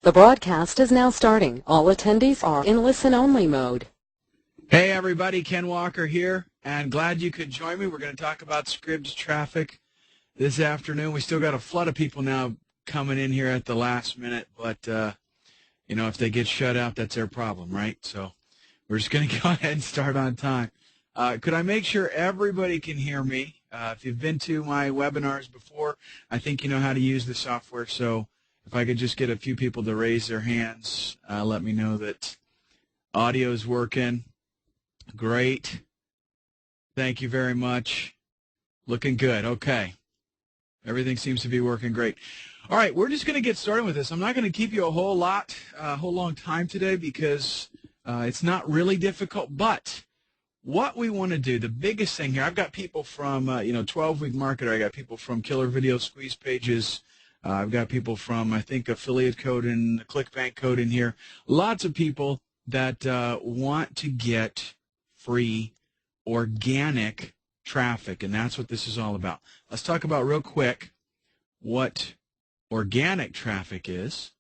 The broadcast is now starting. All attendees are in listen-only mode. Hey everybody, Ken Walker here, and glad you could join me. We're going to talk about SCRIBD traffic this afternoon. We still got a flood of people now coming in here at the last minute, but you know, if they get shut out, that's their problem, right? So we're just going to go ahead and start on time. Could I make sure everybody can hear me? If you've been to my webinars before, I think you know how to use the software, so if I could just get a few people to raise their hands, let me know that audio's working. Great. Thank you very much. Looking good. Okay. Everything seems to be working great. All right, we're just going to get started with this. I'm not going to keep you a whole long time today because it's not really difficult, but what we want to do, the biggest thing here, I've got people from, 12-Week Marketer. I got people from Killer Video Squeeze Pages. I've got people from, I think, Affiliate Code and ClickBank Code in here. Lots of people that want to get free organic traffic, and that's what this is all about. Let's talk about real quick what organic traffic is.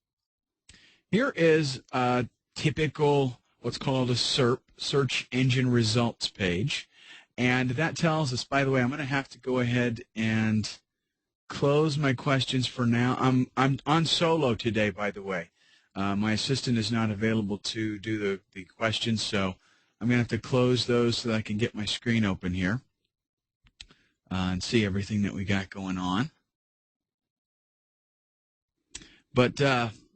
Here is a typical what's called a SERP, Search Engine Results page, and that tells us, by the way, I'm going to have to go ahead and close my questions for now. I'm on solo today, by the way. My assistant is not available to do the questions, so I'm going to have to close those so that I can get my screen open here and see everything that we got going on. But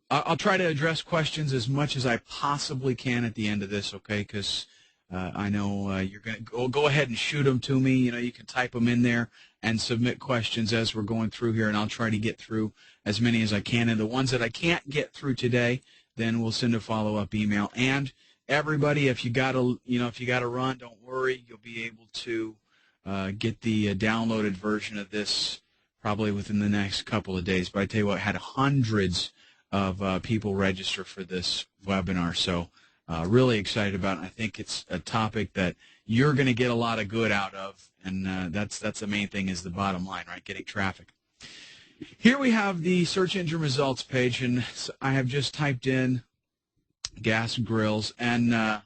I'll try to address questions as much as I possibly can at the end of this, okay? Because I know you're going to go ahead and shoot them to me. You know, you can type them in there and submit questions as we're going through here, and I'll try to get through as many as I can. And the ones that I can't get through today, then we'll send a follow-up email. And everybody, if you got to run, don't worry. You'll be able to get the downloaded version of this probably within the next couple of days. But I tell you what, I had hundreds of people register for this webinar, so really excited about it. I think it's a topic that you're going to get a lot of good out of, and that's the main thing, is the bottom line, right? Getting traffic. Here we have the search engine results page, and I have just typed in gas grills, and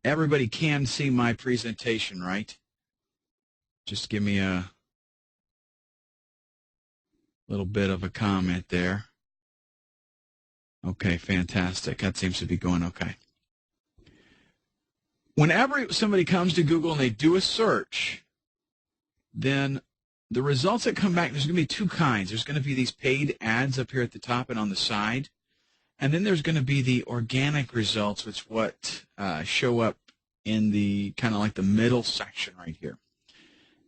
everybody can see my presentation, right? Just give me a little bit of a comment there. Okay, fantastic. That seems to be going okay. Whenever somebody comes to Google and they do a search, then the results that come back, there's going to be two kinds. There's going to be these paid ads up here at the top and on the side, and then there's going to be the organic results, which show up in the kind of like the middle section right here.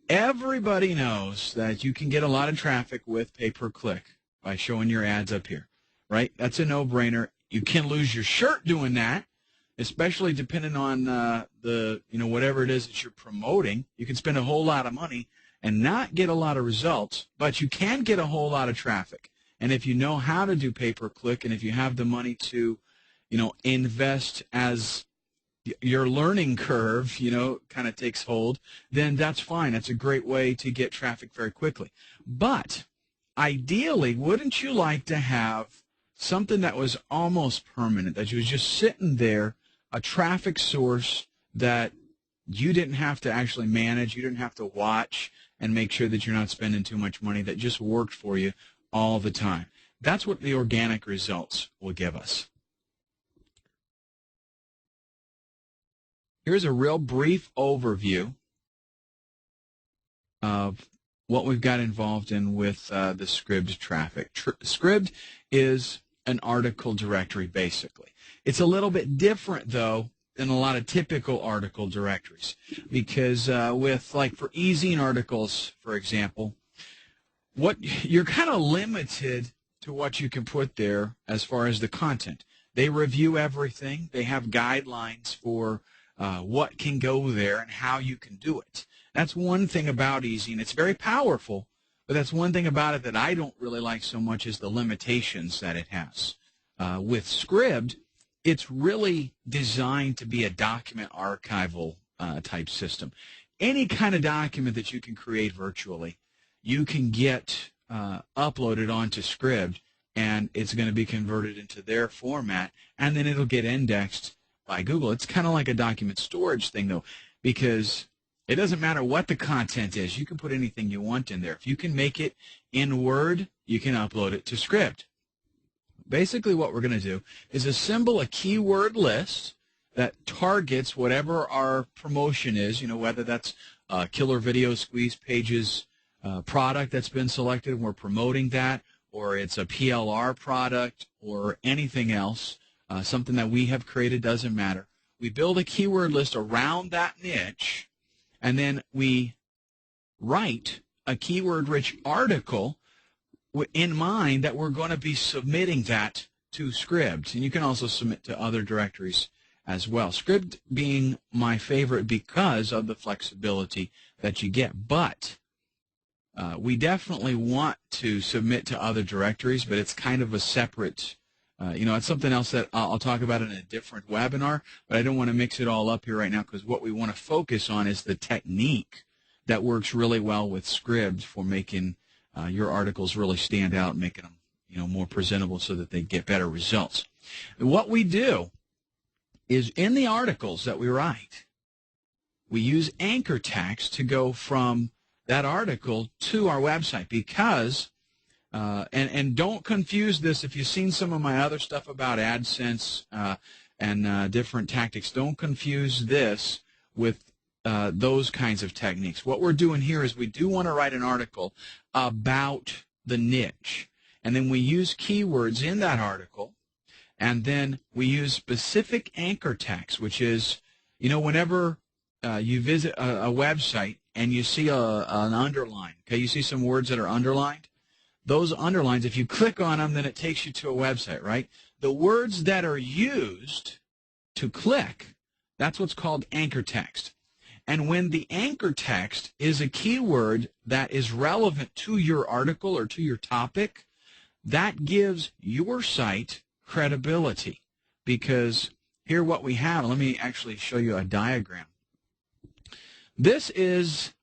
Everybody knows that you can get a lot of traffic with pay-per-click by showing your ads up here, right? That's a no-brainer. You can lose your shirt doing that, especially depending on whatever it is that you're promoting. You can spend a whole lot of money and not get a lot of results, but you can get a whole lot of traffic. And if you know how to do pay-per-click, and if you have the money to, invest as your learning curve, kind of takes hold, then that's fine. That's a great way to get traffic very quickly. But ideally, wouldn't you like to have something that was almost permanent, that you was just sitting there, a traffic source that you didn't have to actually manage, you didn't have to watch and make sure that you're not spending too much money, that just worked for you all the time? That's what the organic results will give us. Here's a real brief overview of what we've got involved in with the SCRIBD traffic. SCRIBD is an article directory, basically. It's a little bit different, though, than a lot of typical article with for e-zine articles, for example, you're kind of limited to what you can put there as far as the content. They review everything. They have guidelines for what can go there and how you can do it. That's one thing about e-zine. It's very powerful, but that's one thing about it that I don't really like so much, is the limitations that it has. With SCRIBD, it's really designed to be a document archival type system. Any kind of document that you can create virtually, you can get uploaded onto SCRIBD, and it's going to be converted into their format, and then it'll get indexed by Google. It's kind of like a document storage thing, though, because it doesn't matter what the content is. You can put anything you want in there. If you can make it in Word, you can upload it to SCRIBD. Basically, what we're going to do is assemble a keyword list that targets whatever our promotion is, whether that's a killer video squeeze pages product that's been selected and we're promoting that, or it's a PLR product or anything else, something that we have created, doesn't matter. We build a keyword list around that niche, and then we write a keyword-rich article in mind that we're going to be submitting that to SCRIBD. And you can also submit to other directories as well. SCRIBD being my favorite because of the flexibility that you get. But we definitely want to submit to other directories, but it's kind of a separate, it's something else that I'll talk about in a different webinar, but I don't want to mix it all up here right now because what we want to focus on is the technique that works really well with SCRIBD for making your articles really stand out and making them more presentable so that they get better results. And what we do is in the articles that we write, we use anchor text to go from that article to our website because, and don't confuse this, if you've seen some of my other stuff about AdSense and different tactics, don't confuse this with those kinds of techniques. What we're doing here is we do want to write an article about the niche, and then we use keywords in that article, and then we use specific anchor text, which is, whenever you visit a website and you see an underline, okay, you see some words that are underlined, those underlines, if you click on them, then it takes you to a website, right? The words that are used to click, that's what's called anchor text. And when the anchor text is a keyword that is relevant to your article or to your topic, that gives your site credibility. Because here what we have, let me actually show you a diagram. This is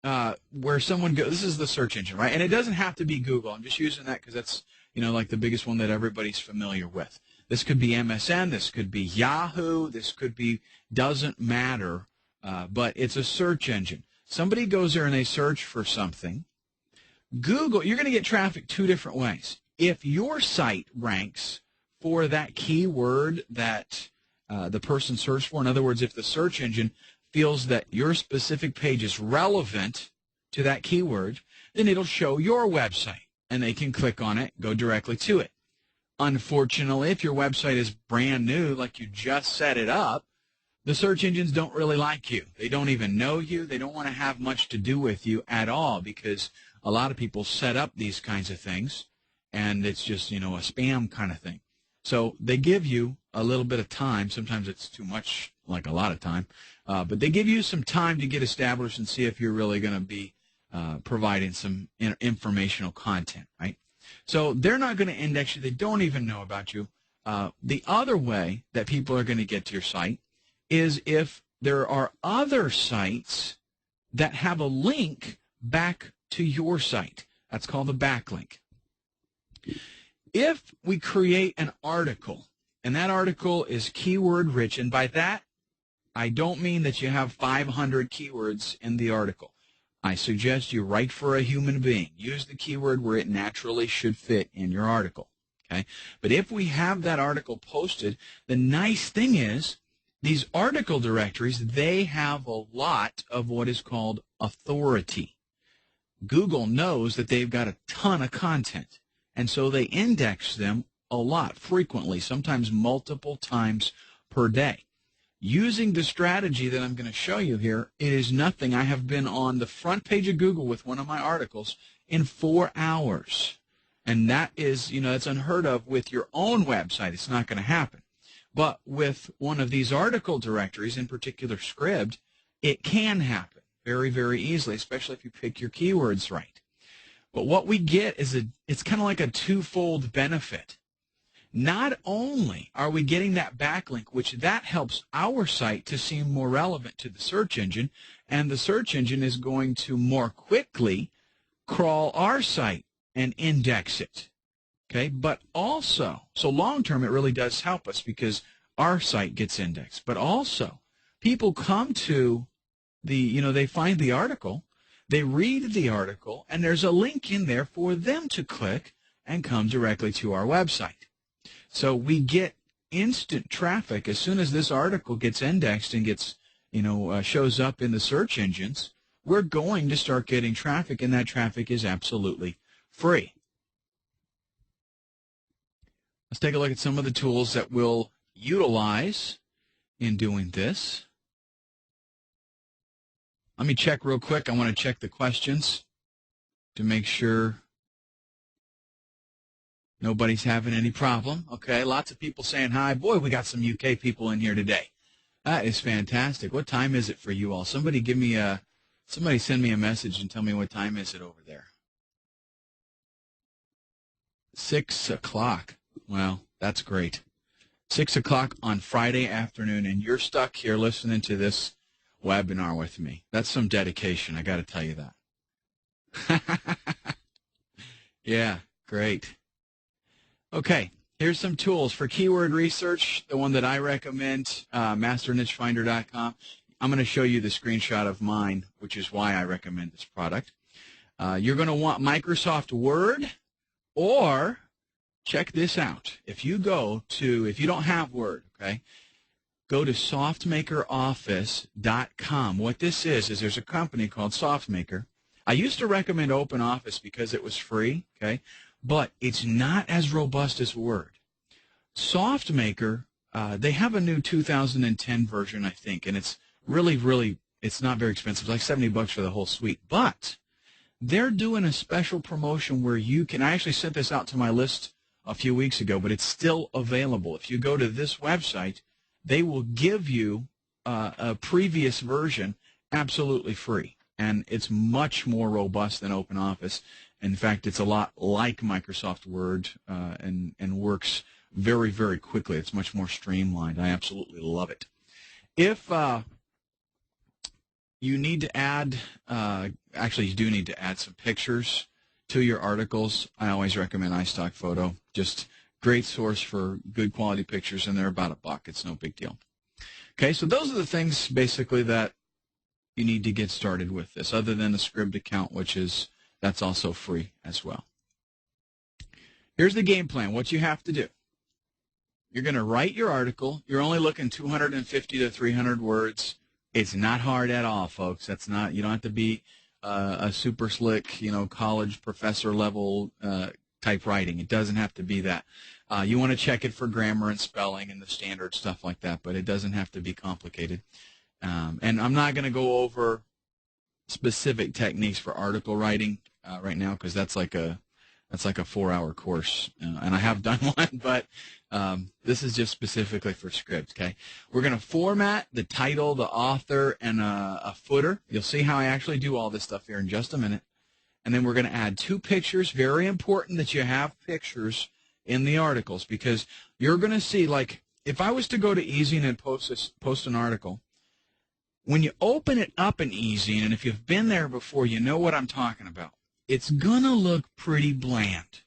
where someone goes, this is the search engine, right? And it doesn't have to be Google. I'm just using that because that's, like the biggest one that everybody's familiar with. This could be MSN, this could be Yahoo, this could be, doesn't matter. But it's a search engine. Somebody goes there and they search for something. Google, you're going to get traffic two different ways. If your site ranks for that keyword that the person searched for, in other words, if the search engine feels that your specific page is relevant to that keyword, then it'll show your website, and they can click on it, go directly to it. Unfortunately, if your website is brand new, like you just set it up, the search engines don't really like you. They don't even know you. They don't want to have much to do with you at all because a lot of people set up these kinds of things, and it's just, a spam kind of thing. So they give you a little bit of time. Sometimes it's too much, like a lot of time. But they give you some time to get established and see if you're really going to be providing some informational content, right? So they're not going to index you. They don't even know about you. The other way that people are going to get to your site is if there are other sites that have a link back to your site. That's called a backlink. If we create an article, and that article is keyword rich, and by that, I don't mean that you have 500 keywords in the article. I suggest you write for a human being. Use the keyword where it naturally should fit in your article. Okay? But if we have that article posted, the nice thing is these article directories, they have a lot of what is called authority. Google knows that they've got a ton of content, and so they index them a lot, frequently, sometimes multiple times per day. Using the strategy that I'm going to show you here, it is nothing. I have been on the front page of Google with one of my articles in 4 hours. And that is, that's unheard of with your own website. It's not going to happen. But with one of these article directories, in particular SCRIBD, it can happen very, very easily, especially if you pick your keywords right. But what we get is it's kind of like a twofold benefit. Not only are we getting that backlink, which that helps our site to seem more relevant to the search engine, and the search engine is going to more quickly crawl our site and index it. Okay, but also, so long term it really does help us because our site gets indexed. But also, people come to they find the article, they read the article, and there's a link in there for them to click and come directly to our website. So we get instant traffic as soon as this article gets indexed and gets, shows up in the search engines. We're going to start getting traffic, and that traffic is absolutely free. Let's take a look at some of the tools that we'll utilize in doing this. Let me check real quick. I want to check the questions to make sure nobody's having any problem. Okay, lots of people saying hi. Boy, we got some UK people in here today. That is fantastic. What time is it for you all? Somebody send me a message and tell me what time is it over there. 6 o'clock. Well, that's great. 6 o'clock on Friday afternoon, and you're stuck here listening to this webinar with me. That's some dedication, I got to tell you that. Yeah, great. Okay, here's some tools for keyword research. The one that I recommend, masternichefinder.com. I'm going to show you the screenshot of mine, which is why I recommend this product. You're going to want Microsoft Word, or check this out. If you don't have Word, okay, go to softmakeroffice.com. What this is there's a company called SoftMaker. I used to recommend OpenOffice because it was free, okay, but it's not as robust as Word. SoftMaker, they have a new 2010 version, I think, and it's really, it's not very expensive. It's like $70 for the whole suite. But they're doing a special promotion where you can, I actually sent this out to my list a few weeks ago, but it's still available. If you go to this website, they will give you a previous version absolutely free. And it's much more robust than OpenOffice. In fact, it's a lot like Microsoft Word and works very, very quickly. It's much more streamlined. I absolutely love it. If you need to add, actually you do need to add some pictures to your articles, I always recommend iStock Photo. Just great source for good quality pictures, and they're about $1. It's no big deal. Okay, so those are the things basically that you need to get started with this, other than the SCRIBD account, that's also free as well. Here's the game plan. What you have to do. You're going to write your article. You're only looking 250 to 300 words. It's not hard at all, folks. You don't have to be a super slick, college professor level type writing. It doesn't have to be that. You want to check it for grammar and spelling and the standard stuff like that, but it doesn't have to be complicated. And I'm not going to go over specific techniques for article writing right now, because that's like a 4-hour course, and I have done one, but this is just specifically for SCRIBD. Okay, we're going to format the title, the author, and a footer. You'll see how I actually do all this stuff here in just a minute. And then we're going to add 2 pictures. Very important that you have pictures in the articles, because you're going to see, like, if I was to go to eZine and post an article, when you open it up in eZine, and if you've been there before, you know what I'm talking about. It's going to look pretty bland.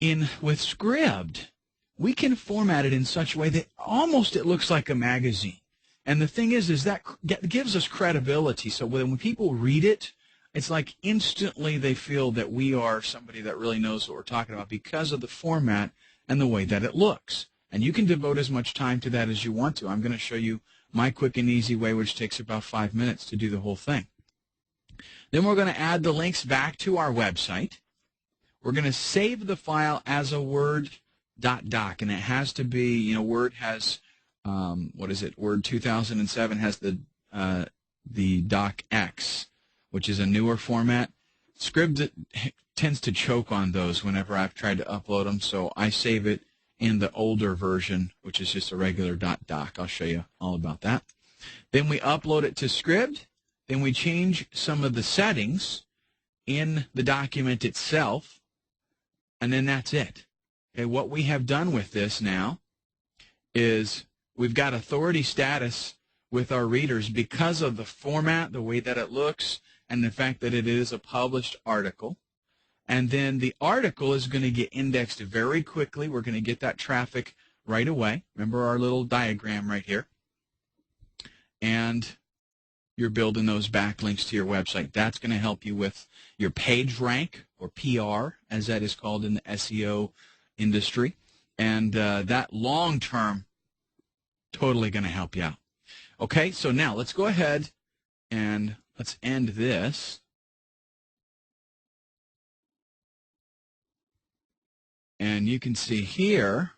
With SCRIBD, we can format it in such a way that almost it looks like a magazine. And the thing is that gives us credibility. So when people read it, it's like instantly they feel that we are somebody that really knows what we're talking about because of the format and the way that it looks. And you can devote as much time to that as you want to. I'm going to show you my quick and easy way, which takes about 5 minutes to do the whole thing. Then we're going to add the links back to our website. We're going to save the file as a Word.doc, and it has to be, Word has, Word 2007 has the docx, which is a newer format. SCRIBD tends to choke on those whenever I've tried to upload them, so I save it in the older version, which is just a regular .doc. I'll show you all about that. Then we upload it to SCRIBD. Then we change some of the settings in the document itself, and then that's it. Okay, what we have done with this now is we've got authority status with our readers because of the format, the way that it looks, and the fact that it is a published article. And then the article is going to get indexed very quickly. We're going to get that traffic right away. Remember our little diagram right here. And you're building those backlinks to your website. That's going to help you with your page rank, or PR, as that is called in the SEO industry. And that long-term, totally going to help you out. Okay, so now let's go ahead and let's end this. And you can see here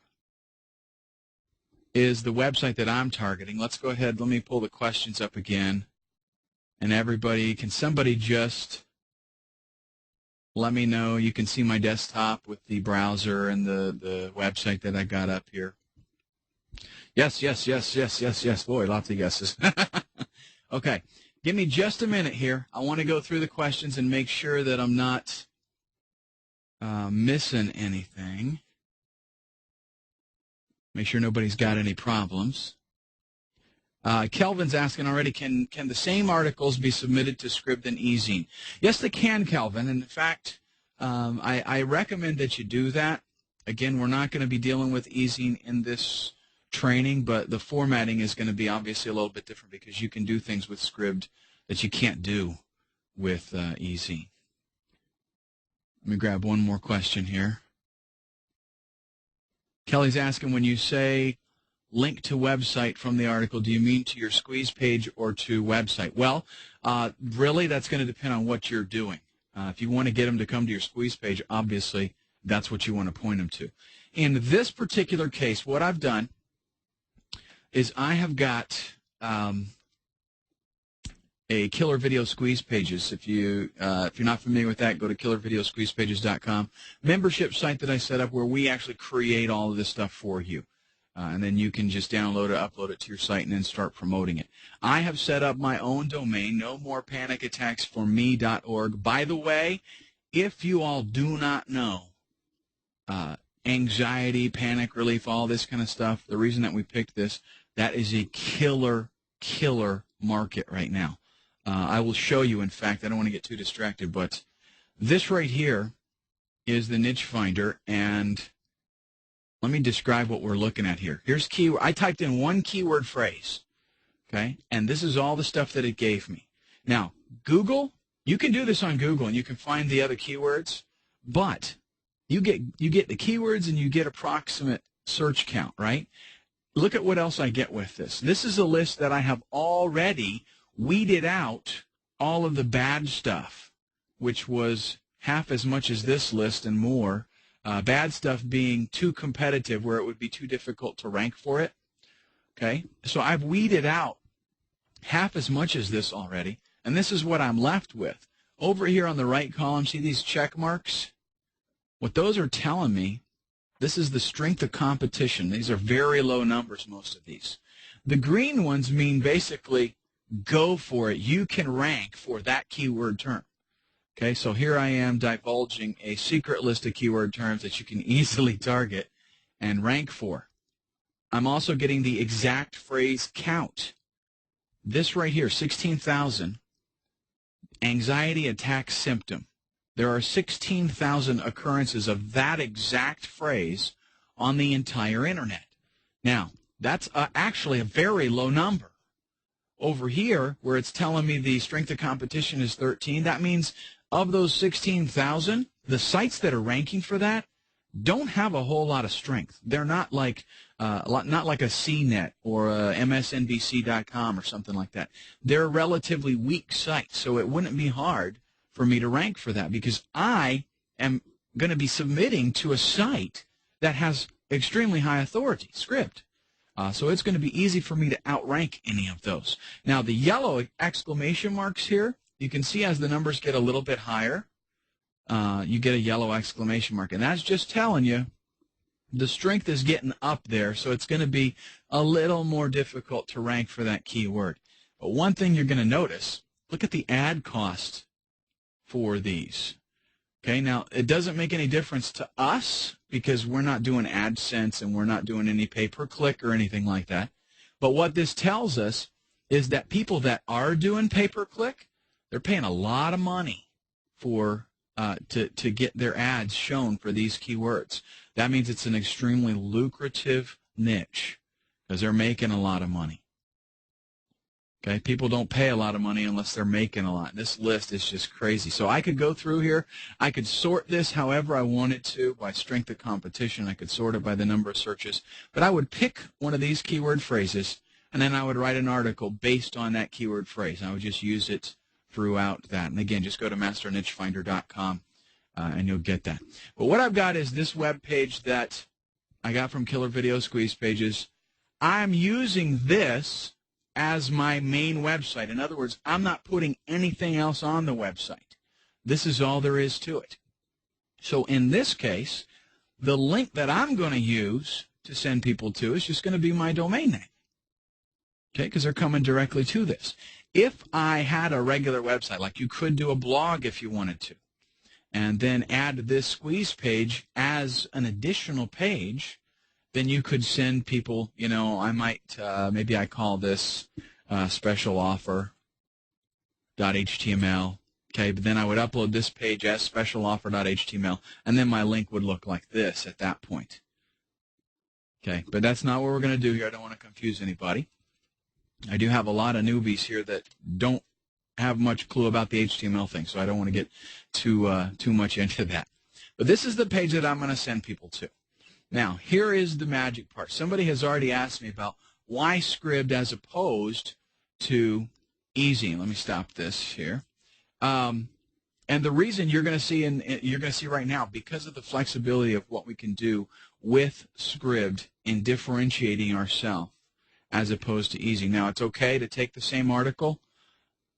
is the website that I'm targeting. Let's go ahead. Let me pull the questions up again. And everybody, can somebody just let me know? You can see my desktop with the browser and the website that I got up here. Yes, yes, yes, yes, yes, yes. Boy, lots of yeses. Okay, give me just a minute here. I want to go through the questions and make sure that I'm not missing anything. Make sure nobody's got any problems. Kelvin's asking already, can the same articles be submitted to SCRIBD and eZine? Yes, they can, Kelvin. And in fact, I recommend that you do that. Again, we're not going to be dealing with eZine in this training, but the formatting is going to be obviously a little bit different because you can do things with SCRIBD that you can't do with eZine. Let me grab one more question here. Kelly's asking, when you say link to website from the article, do you mean to your squeeze page or to website? Well, really, that's going to depend on what you're doing. If you want to get them to come to your squeeze page, obviously, that's what you want to point them to. In this particular case, what I've done is I have got a Killer Video Squeeze Pages. If you're not familiar with that, go to killervideosqueezepages.com. Membership site that I set up where we actually create all of this stuff for you. And then you can just download it, upload it to your site, and then start promoting it. I have set up my own domain, nomorepanickattacksforme.org. By the way, if you all do not know anxiety, panic relief, all this kind of stuff, the reason that we picked this, that is a killer market right now. I will show you, in fact, I don't want to get too distracted, but this right here is the niche finder, and let me describe what we're looking at here. Here's keyword. I typed in one keyword phrase, okay, and this is all the stuff that it gave me. Now, Google, you can do this on Google, and you can find the other keywords, but you get the keywords and you get approximate search count, right? Look at what else I get with this. This is a list that I have already weeded out all of the bad stuff, which was half as much as this list and more. Bad stuff being too competitive where it would be too difficult to rank for it. Okay, so I've weeded out half as much as this already, and this is what I'm left with. Over here on the right column, see these check marks? What those are telling me, this is the strength of competition. These are very low numbers, most of these. The green ones mean basically go for it. You can rank for that keyword term. Okay, so here I am divulging a secret list of keyword terms that you can easily target and rank for. I'm also getting the exact phrase count. This right here, 16,000, anxiety attack symptom. There are 16,000 occurrences of that exact phrase on the entire internet. Now, that's actually a very low number. Over here, where it's telling me the strength of competition is 13, that means of those 16,000, the sites that are ranking for that don't have a whole lot of strength. They're not like a CNET or a MSNBC.com or something like that. They're relatively weak sites, so it wouldn't be hard for me to rank for that because I am going to be submitting to a site that has extremely high authority, SCRIBD. So it's going to be easy for me to outrank any of those. Now, the yellow exclamation marks here, you can see as the numbers get a little bit higher, you get a yellow exclamation mark. And that's just telling you the strength is getting up there, so it's going to be a little more difficult to rank for that keyword. But one thing you're going to notice, look at the ad cost for these. Okay, now it doesn't make any difference to us because we're not doing AdSense and we're not doing any pay-per-click or anything like that. But what this tells us is that people that are doing pay-per-click, they're paying a lot of money for to get their ads shown for these keywords. That means it's an extremely lucrative niche because they're making a lot of money. Okay, people don't pay a lot of money unless they're making a lot. This list is just crazy. So I could go through here. I could sort this however I wanted to by strength of competition. I could sort it by the number of searches. But I would pick one of these keyword phrases, and then I would write an article based on that keyword phrase. I would just use it throughout that. And again, just go to masternichefinder.com and you'll get that. But what I've got is this web page that I got from Killer Video Squeeze Pages. I'm using this as my main website. In other words, I'm not putting anything else on the website. This is all there is to it. So in this case, the link that I'm going to use to send people to is just going to be my domain name. Okay, because they're coming directly to this. If I had a regular website, like you could do a blog if you wanted to, and then add this squeeze page as an additional page, then you could send people, you know, I might, maybe I call this special offer.html, okay, but then I would upload this page as special offer.html, and then my link would look like this at that point. Okay, but that's not what we're going to do here. I don't want to confuse anybody. I do have a lot of newbies here that don't have much clue about the HTML thing, so I don't want to get too much into that. But this is the page that I'm going to send people to. Now, here is the magic part. Somebody has already asked me about why SCRIBD as opposed to Easy. Let me stop this here. And the reason you're going to see right now, because of the flexibility of what we can do with SCRIBD in differentiating ourselves as opposed to Easy. Now, it's okay to take the same article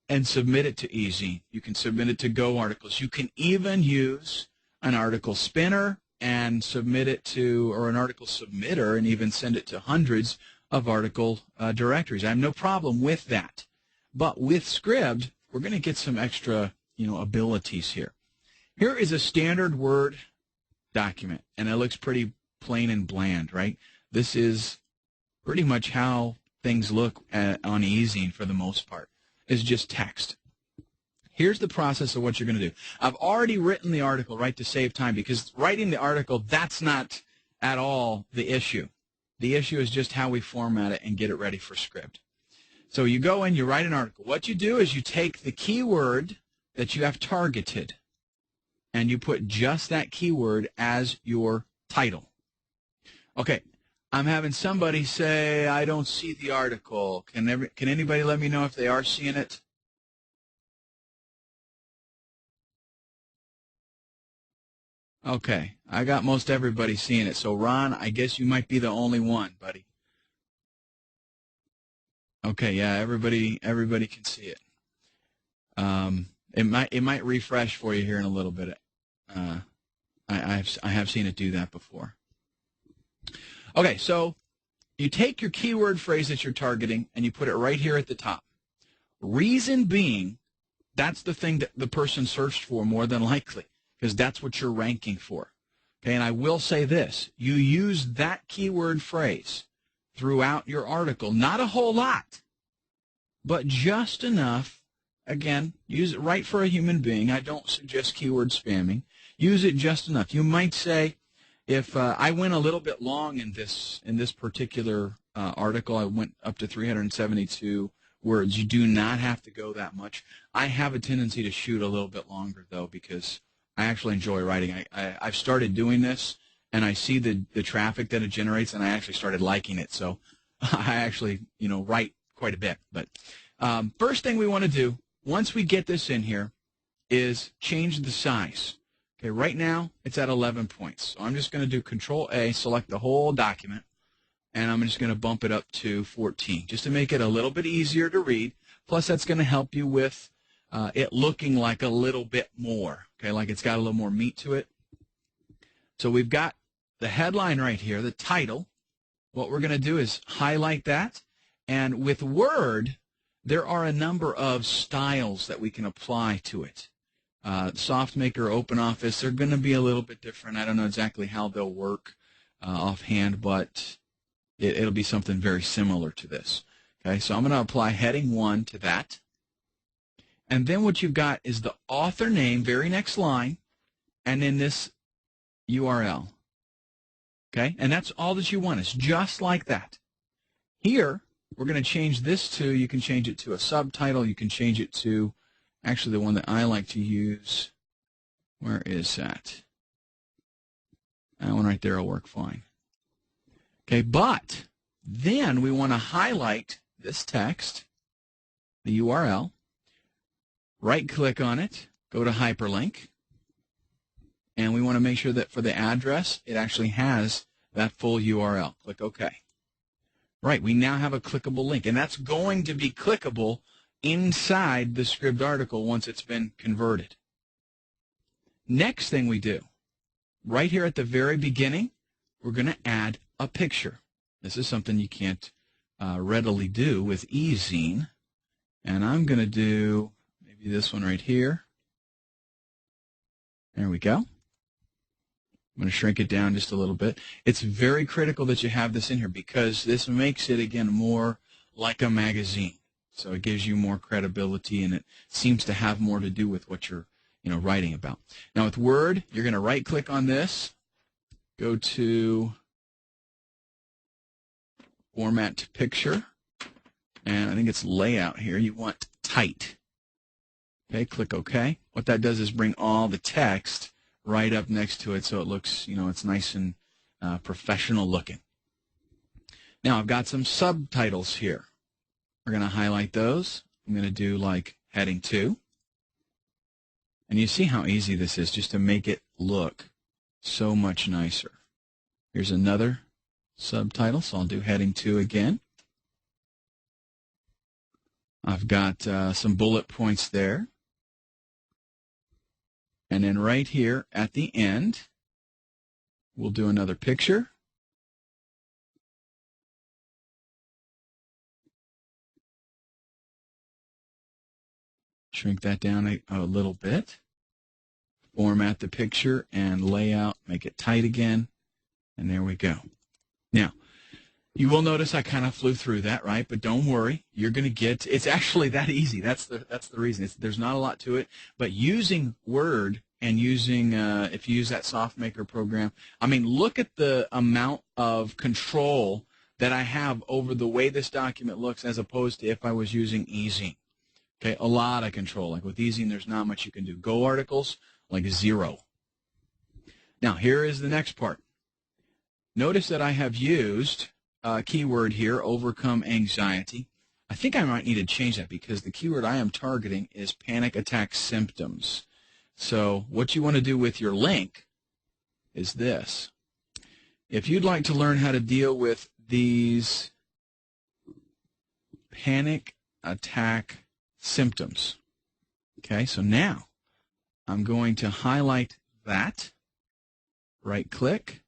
and submit it to Easy. You can submit it to Go Articles. You can even use an article spinner and submit it to, or an article submitter, and even send it to hundreds of article directories. I have no problem with that. But with SCRIBD, we're going to get some extra, abilities here. Here is a standard Word document, and it looks pretty plain and bland, right? This is pretty much how things look on Easy for the most part. It's just text. Here's the process of what you're going to do. I've already written the article, right, to save time, because writing the article, that's not at all the issue. The issue is just how we format it and get it ready for SCRIBD. So you go in, you write an article. What you do is you take the keyword that you have targeted, and you put just that keyword as your title. Okay, I'm having somebody say, I don't see the article. Can anybody let me know if they are seeing it? Okay, I got most everybody seeing it. So Ron, I guess you might be the only one, buddy. Okay, yeah, everybody can see it. It might refresh for you here in a little bit. I have seen it do that before. Okay, so you take your keyword phrase that you're targeting and you put it right here at the top. Reason being, that's the thing that the person searched for more than likely, because that's what you're ranking for. Okay, and I will say this. You use that keyword phrase throughout your article. Not a whole lot, but just enough. Again, use it right for a human being. I don't suggest keyword spamming. Use it just enough. You might say, if I went a little bit long in this particular article, I went up to 372 words. You do not have to go that much. I have a tendency to shoot a little bit longer, though, because I actually enjoy writing. I've started doing this, and I see the traffic that it generates, and I actually started liking it. So I actually, write quite a bit. But first thing we want to do, once we get this in here, is change the size. Okay, right now it's at 11 points. So I'm just going to do Control-A, select the whole document, and I'm just going to bump it up to 14, just to make it a little bit easier to read. Plus, that's going to help you with it looking like a little bit more, okay, like it's got a little more meat to it. So we've got the headline right here, the title. What we're going to do is highlight that, and with Word, there are a number of styles that we can apply to it. SoftMaker, OpenOffice, they're going to be a little bit different. I don't know exactly how they'll work offhand, but it'll be something very similar to this. Okay, so I'm going to apply heading 1 to that. And then what you've got is the author name, very next line. and then this URL. Okay, and that's all that you want. It's just like that. Here, we're going to change this to, you can change it to a subtitle. You can change it to, actually the one that I like to use, where is that? That one right there will work fine. Okay, but then we want to highlight this text, the URL, right-click on it, go to hyperlink, and we want to make sure that for the address, it actually has that full URL. Click OK. Right, we now have a clickable link, and that's going to be clickable inside the SCRIBD article once it's been converted. Next thing we do, right here at the very beginning, we're going to add a picture. This is something you can't readily do with eZine, and I'm going to do maybe this one right here. There we go. I'm going to shrink it down just a little bit. It's very critical that you have this in here because this makes it, again, more like a magazine. So it gives you more credibility, and it seems to have more to do with what you're writing about. Now with Word, you're going to right-click on this, go to Format to Picture, and I think it's Layout here. You want Tight. Okay, click OK. What that does is bring all the text right up next to it so it looks, it's nice and professional looking. Now I've got some subtitles here. We're going to highlight those. I'm going to do like heading 2. And you see how easy this is just to make it look so much nicer. Here's another subtitle, so I'll do heading 2 again. I've got some bullet points there. And then right here at the end, we'll do another picture. Shrink that down a little bit. Format the picture and layout, make it tight again. And there we go. Now, you will notice I kind of flew through that, right? But don't worry, you're going to get, it's actually that easy. That's the reason. There's not a lot to it. But using Word and using, if you use that SoftMaker program, I mean, look at the amount of control that I have over the way this document looks as opposed to if I was using eZine. Okay, a lot of control. Like with eZine, there's not much you can do. Go articles, like 0. Now, here is the next part. Notice that I have used a keyword here, overcome anxiety. I think I might need to change that because the keyword I am targeting is panic attack symptoms. So what you want to do with your link is this. If you'd like to learn how to deal with these panic attack symptoms, okay, so now I'm going to highlight that, right-click,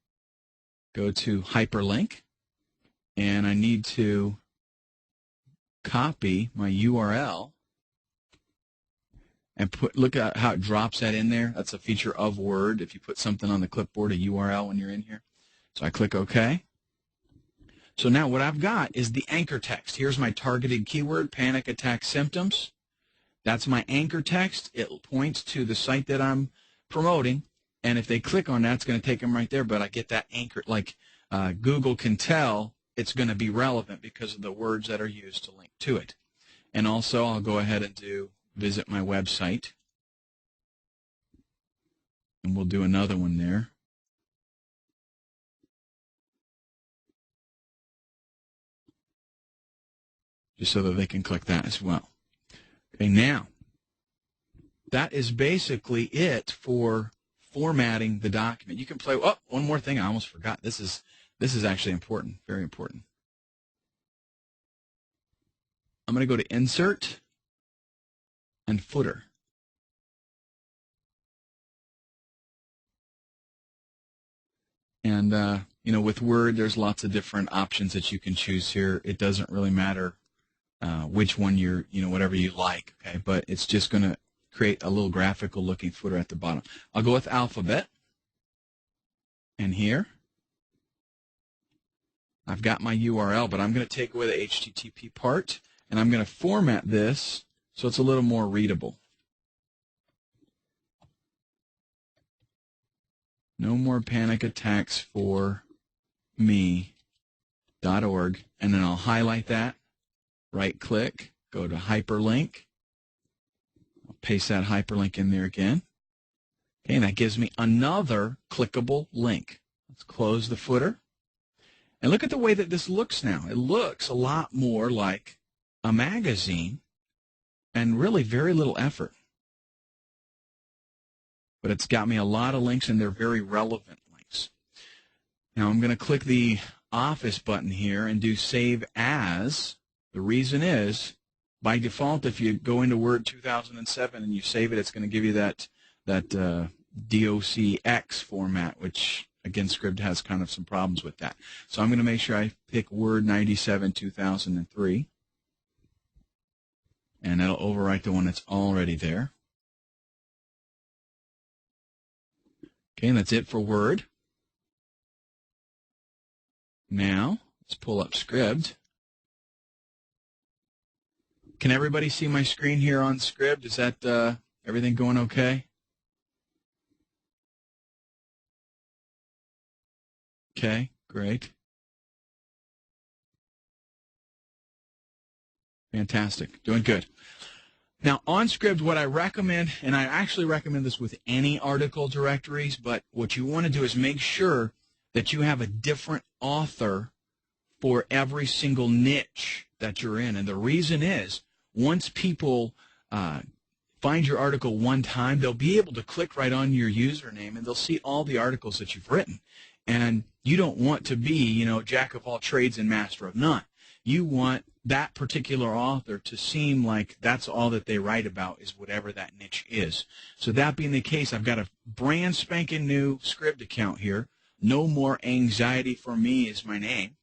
go to hyperlink, and I need to copy my URL and look at how it drops that in there. That's a feature of Word. If you put something on the clipboard, a URL when you're in here. So I click OK. So now what I've got is the anchor text. Here's my targeted keyword, panic attack symptoms. That's my anchor text. It points to the site that I'm promoting, and if they click on that, it's going to take them right there, but I get that anchor, like Google can tell it's going to be relevant because of the words that are used to link to it. And also, I'll go ahead and visit my website, and we'll do another one there. Just so that they can click that as well. Okay, now, that is basically it for formatting the document. You can play, oh, one more thing I almost forgot. This is actually important, very important. I'm going to go to Insert and Footer. And, with Word, there's lots of different options that you can choose here. It doesn't really matter which one you're, whatever you like, okay? But it's just going to create a little graphical looking footer at the bottom. I'll go with alphabet. And here, I've got my URL, but I'm going to take away the HTTP part, and I'm going to format this so it's a little more readable. No more panic attacks for me.org, and then I'll highlight that, right-click, go to hyperlink. I'll paste that hyperlink in there again. Okay, and that gives me another clickable link. Let's close the footer. And look at the way that this looks now. It looks a lot more like a magazine and really very little effort. But it's got me a lot of links, and they're very relevant links. Now I'm going to click the Office button here and do Save As. The reason is, by default, if you go into Word 2007 and you save it, it's going to give you that DOCX format, which, again, SCRIBD has kind of some problems with that. So I'm going to make sure I pick Word 97 2003, and that'll overwrite the one that's already there. Okay, and that's it for Word. Now, let's pull up SCRIBD. Can everybody see my screen here on SCRIBD? Is that everything going okay? Okay, great. Fantastic, doing good. Now, on SCRIBD, what I recommend, and I actually recommend this with any article directories, but what you want to do is make sure that you have a different author for every single niche that you're in. And the reason is, once people find your article one time, they'll be able to click right on your username, and they'll see all the articles that you've written. And you don't want to be, you know, jack of all trades and master of none. You want that particular author to seem like that's all that they write about is whatever that niche is. So that being the case, I've got a brand spanking new SCRIBD account here. No More Anxiety for Me is my name.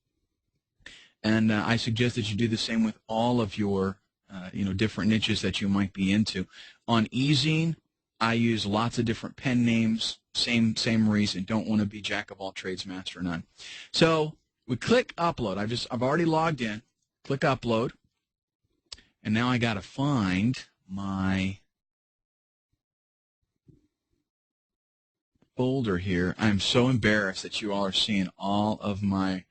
And I suggest that you do the same with all of your different niches that you might be into. On ezine, I use lots of different pen names. Same reason. Don't want to be jack of all trades, master of none. So we click upload. I've already logged in. Click upload, and now I got to find my folder here. I'm so embarrassed that you all are seeing all of my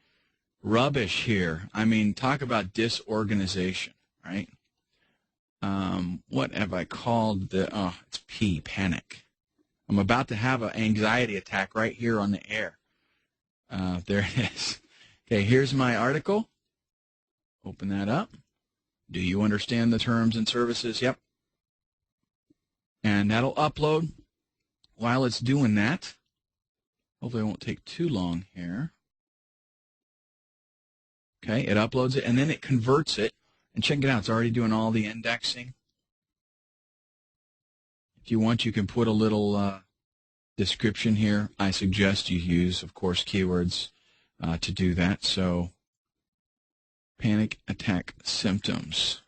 rubbish here. I mean, talk about disorganization, right? What have I called the? Oh, it's P, panic. I'm about to have an anxiety attack right here on the air. There it is. Okay, here's my article. Open that up. Do you understand the terms and services? Yep. And that'll upload. While it's doing that, hopefully it won't take too long here. Okay, it uploads it, and then it converts it. And check it out, it's already doing all the indexing. If you want, you can put a little description here. I suggest you use, of course, keywords to do that. So, panic attack symptoms.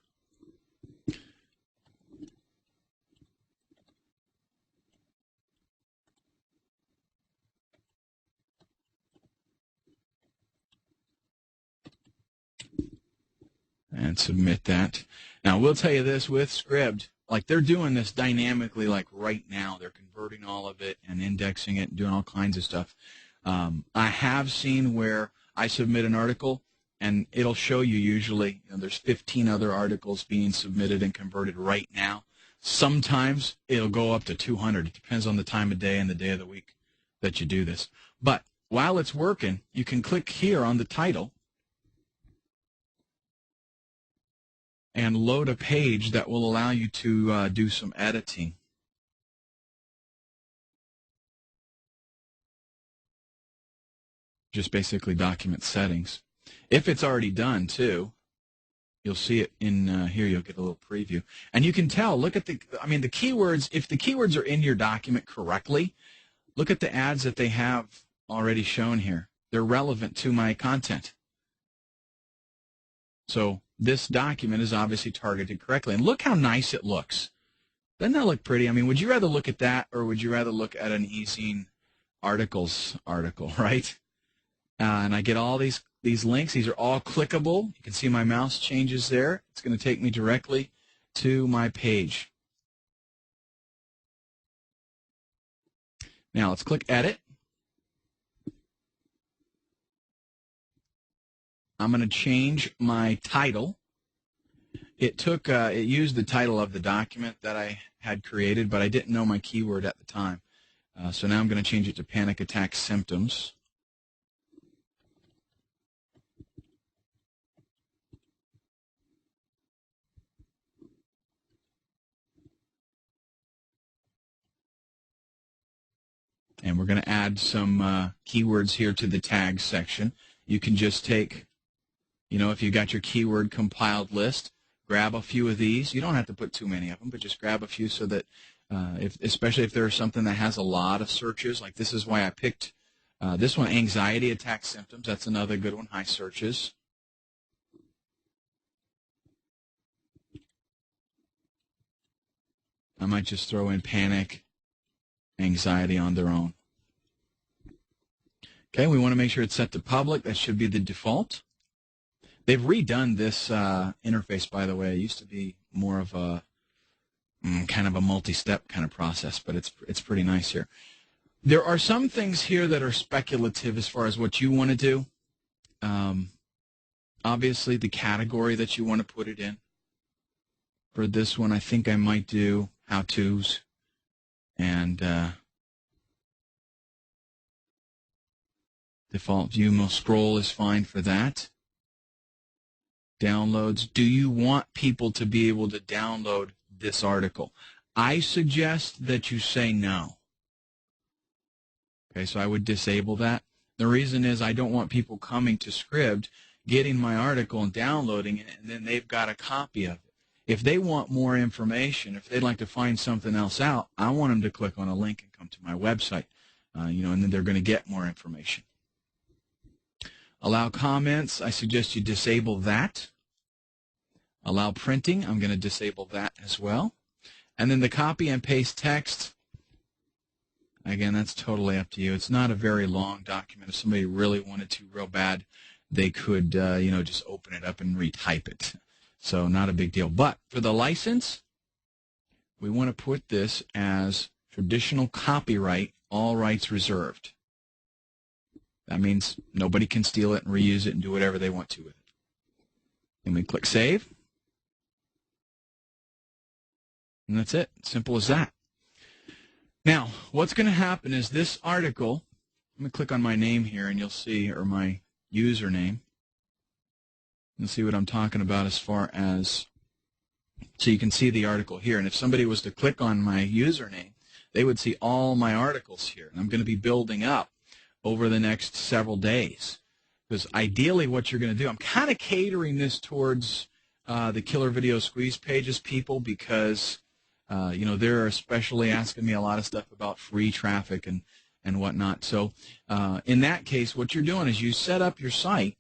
And submit that. Now, we'll tell you this with SCRIBD, like they're doing this dynamically like right now. They're converting all of it and indexing it and doing all kinds of stuff. I have seen where I submit an article and it'll show you usually, there's 15 other articles being submitted and converted right now. Sometimes it'll go up to 200. It depends on the time of day and the day of the week that you do this. But while it's working, you can click here on the title and load a page that will allow you to do some editing. Just basically document settings. If it's already done, too, you'll see it in here. You'll get a little preview. And you can tell, look at the keywords. If the keywords are in your document correctly, look at the ads that they have already shown here. They're relevant to my content. So this document is obviously targeted correctly. And look how nice it looks. Doesn't that look pretty? I mean, would you rather look at that or would you rather look at an ezine articles article, right? And I get all these links. These are all clickable. You can see my mouse changes there. It's going to take me directly to my page. Now let's click Edit. I'm going to change my title. It used the title of the document that I had created, but I didn't know my keyword at the time. So now I'm going to change it to panic attack symptoms. And we're going to add some keywords here to the tags section. You can just take, if you got your keyword compiled list, grab a few of these. You don't have to put too many of them, but just grab a few so that, especially if there's something that has a lot of searches, like this is why I picked this one, anxiety attack symptoms. That's another good one, high searches. I might just throw in panic, anxiety on their own. Okay, we want to make sure it's set to public. That should be the default. They've redone this interface, by the way. It used to be more of a kind of a multi-step kind of process, but it's pretty nice here. There are some things here that are speculative as far as what you want to do. Obviously, the category that you want to put it in. For this one, I think I might do how-tos and default view scroll is fine for that. Downloads. Do you want people to be able to download this article? I suggest that you say no. Okay, so I would disable that. The reason is I don't want people coming to SCRIBD, getting my article and downloading it, and then they've got a copy of it. If they want more information, if they'd like to find something else out, I want them to click on a link and come to my website, and then they're going to get more information. Allow comments, I suggest you disable that. Allow printing, I'm going to disable that as well. And then the copy and paste text, again, that's totally up to you. It's not a very long document. If somebody really wanted to real bad, they could, just open it up and retype it. So not a big deal. But for the license, we want to put this as traditional copyright, all rights reserved. That means nobody can steal it and reuse it and do whatever they want to with it. And we click Save. And that's it. Simple as that. Now, what's going to happen is this article, I'm going to click on my name here and you'll see, or my username. You'll see what I'm talking about as far as, so you can see the article here. And if somebody was to click on my username, they would see all my articles here. And I'm going to be building up over the next several days. Because ideally what you're going to do, I'm kind of catering this towards the Killer Video Squeeze Pages people because, they're especially asking me a lot of stuff about free traffic and whatnot. So in that case, what you're doing is you set up your site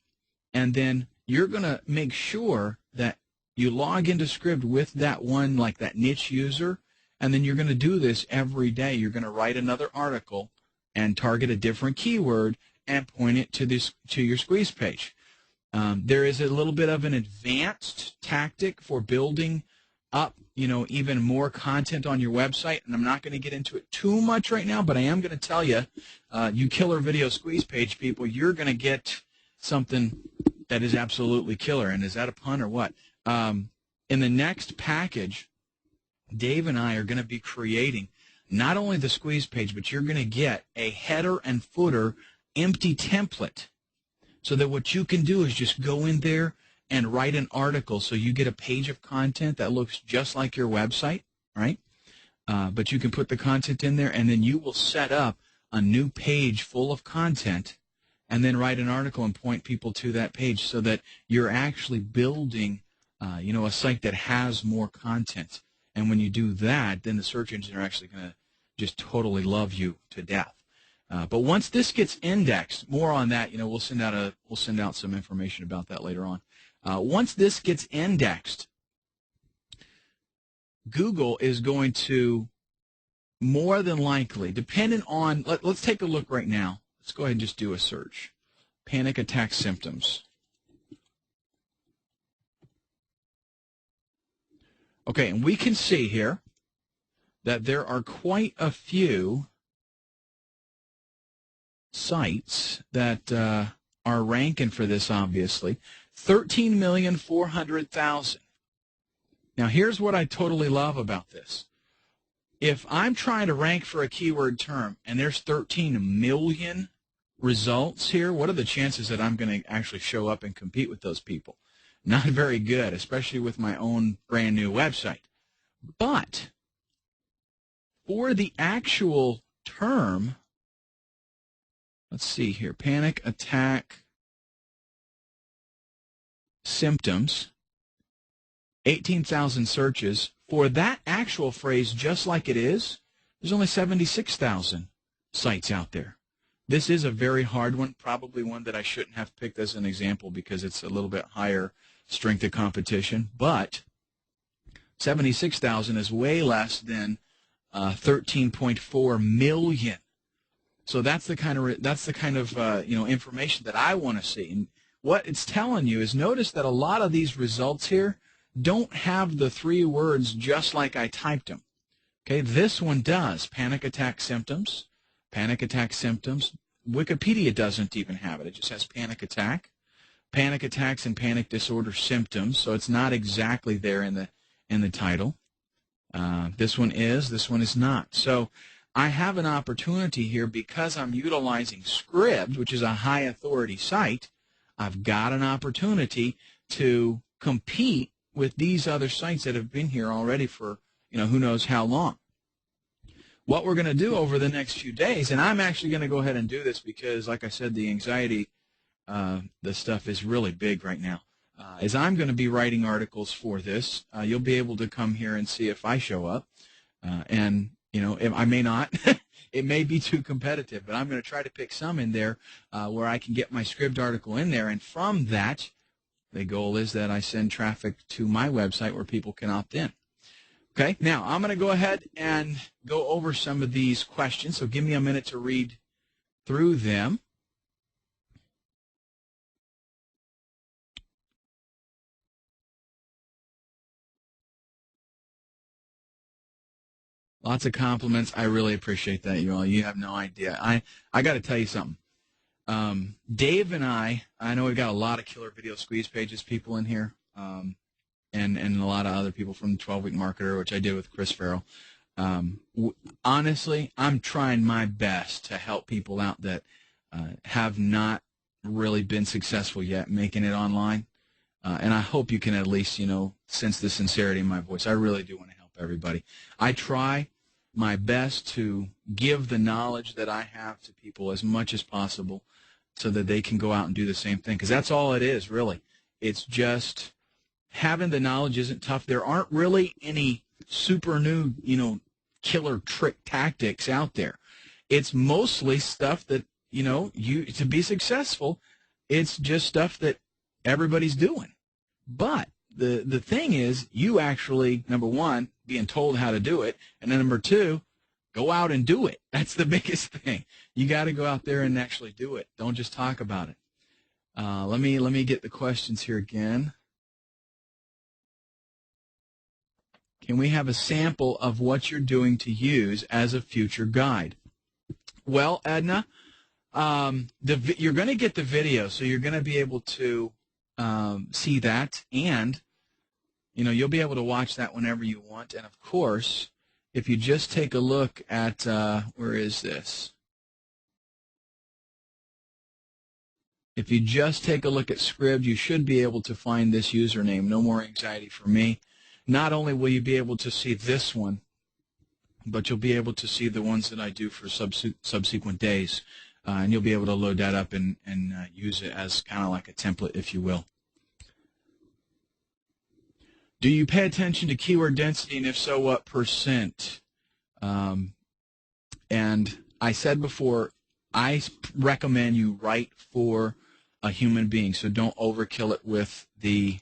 and then you're going to make sure that you log into SCRIBD with that one, like that niche user, and then you're going to do this every day. You're going to write another article and target a different keyword and point it to your squeeze page. There is a little bit of an advanced tactic for building up, even more content on your website, and I'm not going to get into it too much right now, but I am going to tell you, you Killer Video Squeeze Page people, you're going to get something that is absolutely killer. And is that a pun or what? In the next package, Dave and I are going to be creating not only the squeeze page, but you're going to get a header and footer empty template so that what you can do is just go in there and write an article so you get a page of content that looks just like your website, right? But you can put the content in there and then you will set up a new page full of content and then write an article and point people to that page so that you're actually building a site that has more content. And when you do that, then the search engine are actually going to just totally love you to death. But once this gets indexed, more on that, we'll send out some information about that later on. Once this gets indexed, Google is going to more than likely, depending on, let's take a look right now. Let's go ahead and just do a search. Panic attack symptoms. Okay, and we can see here that there are quite a few sites that are ranking for this, obviously. 13,400,000. Now, here's what I totally love about this. If I'm trying to rank for a keyword term and there's 13 million results here, what are the chances that I'm going to actually show up and compete with those people? Not very good, especially with my own brand new website. But for the actual term, let's see here, panic attack symptoms, 18,000 searches. For that actual phrase, just like it is, there's only 76,000 sites out there. This is a very hard one, probably one that I shouldn't have picked as an example because it's a little bit higher strength of competition, but 76,000 is way less than 13.4 million. So that's the kind of information that I want to see. And what it's telling you is, notice that a lot of these results here don't have the three words just like I typed them. Okay, this one does. Panic attack symptoms. Panic attack symptoms. Wikipedia doesn't even have it. It just has panic attack. Panic attacks and panic disorder symptoms. So it's not exactly there in the title. This one is not. So I have an opportunity here because I'm utilizing SCRIBD, which is a high authority site. I've got an opportunity to compete with these other sites that have been here already for, who knows how long. What we're going to do over the next few days, and I'm actually going to go ahead and do this because, like I said, the anxiety, the stuff is really big right now, is I'm going to be writing articles for this. You'll be able to come here and see if I show up, and, I may not. It may be too competitive, but I'm going to try to pick some in there where I can get my SCRIBD article in there, and from that, the goal is that I send traffic to my website where people can opt in. Okay, now I'm going to go ahead and go over some of these questions, so give me a minute to read through them. Lots of compliments. I really appreciate that, you all. You have no idea. I got to tell you something. Dave and I know we've got a lot of Killer Video Squeeze Pages people in here, and a lot of other people from the 12-Week Marketer, which I did with Chris Farrell. Honestly, I'm trying my best to help people out that have not really been successful yet making it online, and I hope you can at least, sense the sincerity in my voice. I really do want to help everybody. I try my best to give the knowledge that I have to people as much as possible so that they can go out and do the same thing, because that's all it is, really. It's just having the knowledge isn't tough. There aren't really any super new, killer trick tactics out there. It's mostly stuff that, to be successful, it's just stuff that everybody's doing. But the thing is, you actually, number one, being told how to do it, and then number two, go out and do it. That's the biggest thing. You got to go out there and actually do it. Don't just talk about it. Let me get the questions here again. Can we have a sample of what you're doing to use as a future guide? Well, Edna, you're going to get the video, so you're going to be able to see that, and you'll be able to watch that whenever you want. And of course, if you just take a look at where is this? If you just take a look at SCRIBD, you should be able to find this username. No more anxiety for me. Not only will you be able to see this one, but you'll be able to see the ones that I do for subsequent days, and you'll be able to load that up and use it as kind of like a template, if you will. Do you pay attention to keyword density, and if so, what percent? And I said before, I recommend you write for a human being, so don't overkill it with the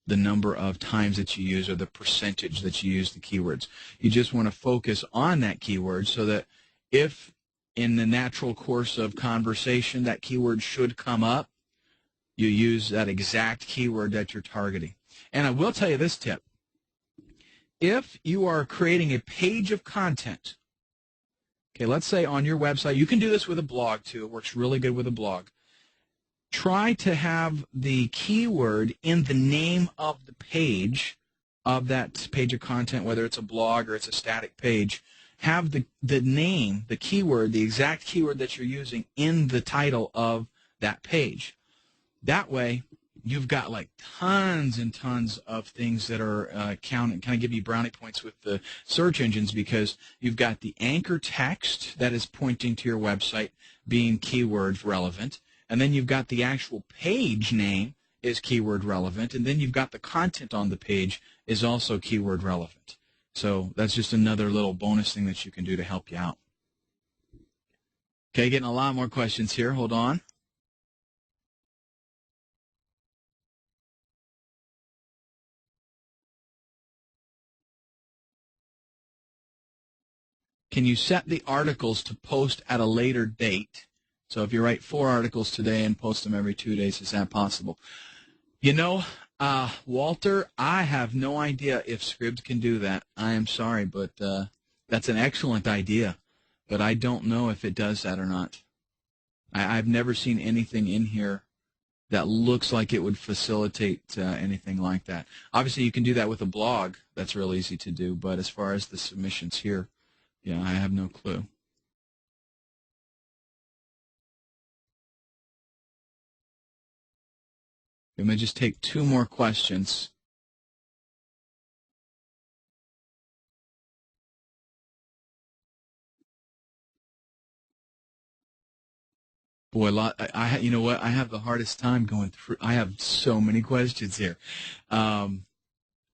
number of times that you use or the percentage that you use the keywords. You just want to focus on that keyword so that if in the natural course of conversation that keyword should come up, you use that exact keyword that you're targeting. And I will tell you this tip. If you are creating a page of content, okay, let's say on your website, you can do this with a blog too. It works really good with a blog. try to have the keyword in the name of the page of that page of content, whether it's a blog or it's a static page. Have the name, the keyword, the exact keyword that you're using in the title of that page. That way, you've got like tons and tons of things that are kind of give you brownie points with the search engines, because you've got the anchor text that is pointing to your website being keyword relevant, and then you've got the actual page name is keyword relevant, and then you've got the content on the page is also keyword relevant. So that's just another little bonus thing that you can do to help you out. Okay, getting a lot more questions here. Hold on. Can you set the articles to post at a later date? So if you write 4 articles today and post them every 2 days, is that possible? You know, Walter, I have no idea if SCRIBD can do that. I am sorry, but that's an excellent idea. But I don't know if it does that or not. I've never seen anything in here that looks like it would facilitate anything like that. Obviously, you can do that with a blog. That's real easy to do. But as far as the submissions here, yeah, I have no clue. I'm going to just take 2 more questions. Boy, you know what? I have the hardest time going through. I have so many questions here. I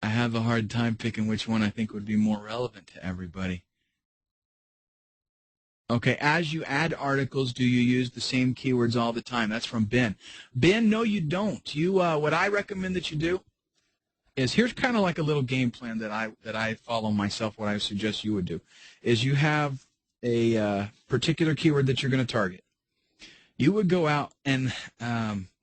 have a hard time picking which one I think would be more relevant to everybody. Okay, as you add articles, do you use the same keywords all the time? That's from Ben. Ben, no, you don't. What I recommend that you do is, here's kind of like a little game plan that I follow myself. What I suggest you would do is, you have a particular keyword that you're going to target. You would go out and,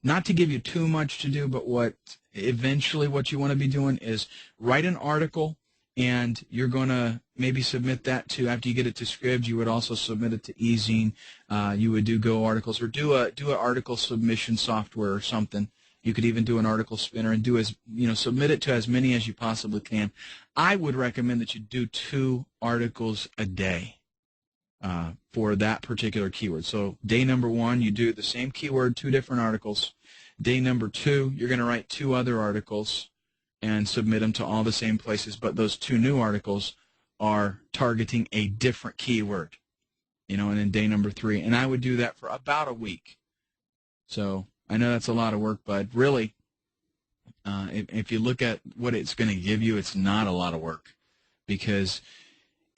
not to give you too much to do, but eventually what you want to be doing is write an article, and you're going to maybe submit that to, after you get it to SCRIBD, you would also submit it to eZine. You would do Go Articles, or do an article submission software or something. You could even do an article spinner and submit it to as many as you possibly can. I would recommend that you do 2 articles a day for that particular keyword. So day number 1, you do the same keyword, 2 different articles. Day number 2, you're going to write 2 other articles and submit them to all the same places, but those 2 new articles are targeting a different keyword, and then day number 3. And I would do that for about a week. So I know that's a lot of work, but really, if you look at what it's going to give you, it's not a lot of work. Because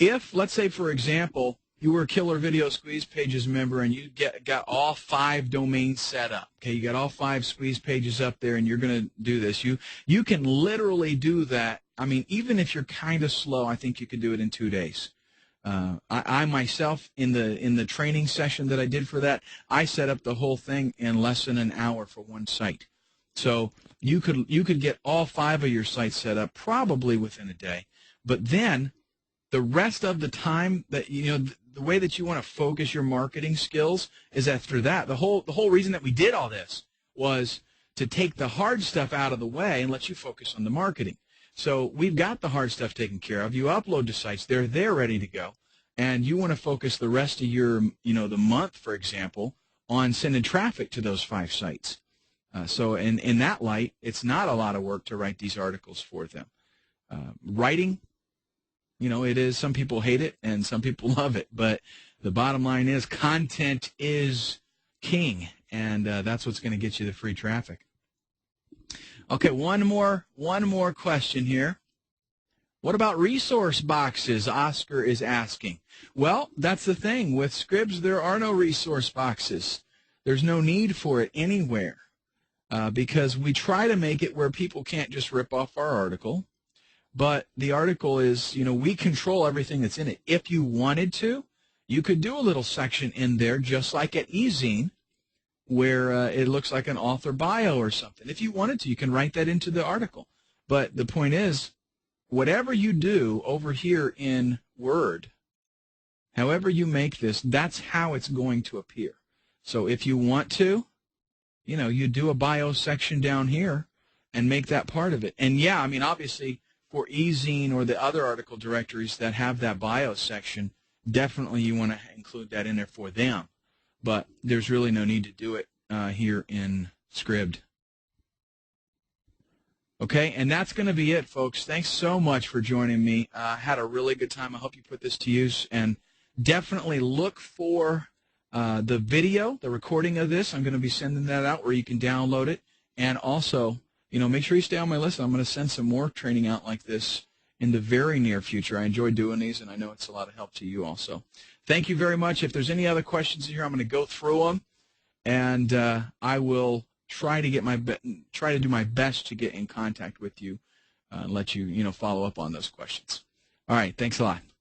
if, let's say, for example, you were a Killer Video Squeeze Pages member and you got all 5 domains set up. Okay, you got all 5 squeeze pages up there, and you're going to do this. You can literally do that. I mean, even if you're kind of slow, I think you could do it in 2 days. I myself, in the training session that I did for that, I set up the whole thing in less than an hour for one site. So you could get all 5 of your sites set up probably within a day. But then the rest of the time, that the way that you want to focus your marketing skills is after that. The whole reason that we did all this was to take the hard stuff out of the way and let you focus on the marketing. So we've got the hard stuff taken care of. You upload to sites, they're there ready to go, and you want to focus the rest of your, the month, for example, on sending traffic to those 5 sites. So in that light, it's not a lot of work to write these articles for them. Writing, it is. Some people hate it and some people love it, but the bottom line is content is king, and that's what's going to get you the free traffic. Okay, one more question here. What about resource boxes? Oscar is asking. Well, that's the thing. With SCRIBD, there are no resource boxes. There's no need for it anywhere because we try to make it where people can't just rip off our article. But the article is, we control everything that's in it. If you wanted to, you could do a little section in there just like at eZine, where it looks like an author bio or something. If you wanted to, you can write that into the article. But the point is, whatever you do over here in Word, however you make this, that's how it's going to appear. So if you want to, you do a bio section down here and make that part of it. And yeah, I mean, obviously for eZine or the other article directories that have that bio section, definitely you want to include that in there for them. But there's really no need to do it here in SCRIBD. Okay, and that's going to be it, folks. Thanks so much for joining me. Had a really good time. I hope you put this to use, and definitely look for the video, the recording of this. I'm going to be sending that out where you can download it, and also, make sure you stay on my list. I'm going to send some more training out like this in the very near future. I enjoy doing these, and I know it's a lot of help to you also. Thank you very much. If there's any other questions here, I'm going to go through them, and I will try to do my best to get in contact with you and let you follow up on those questions. All right, thanks a lot.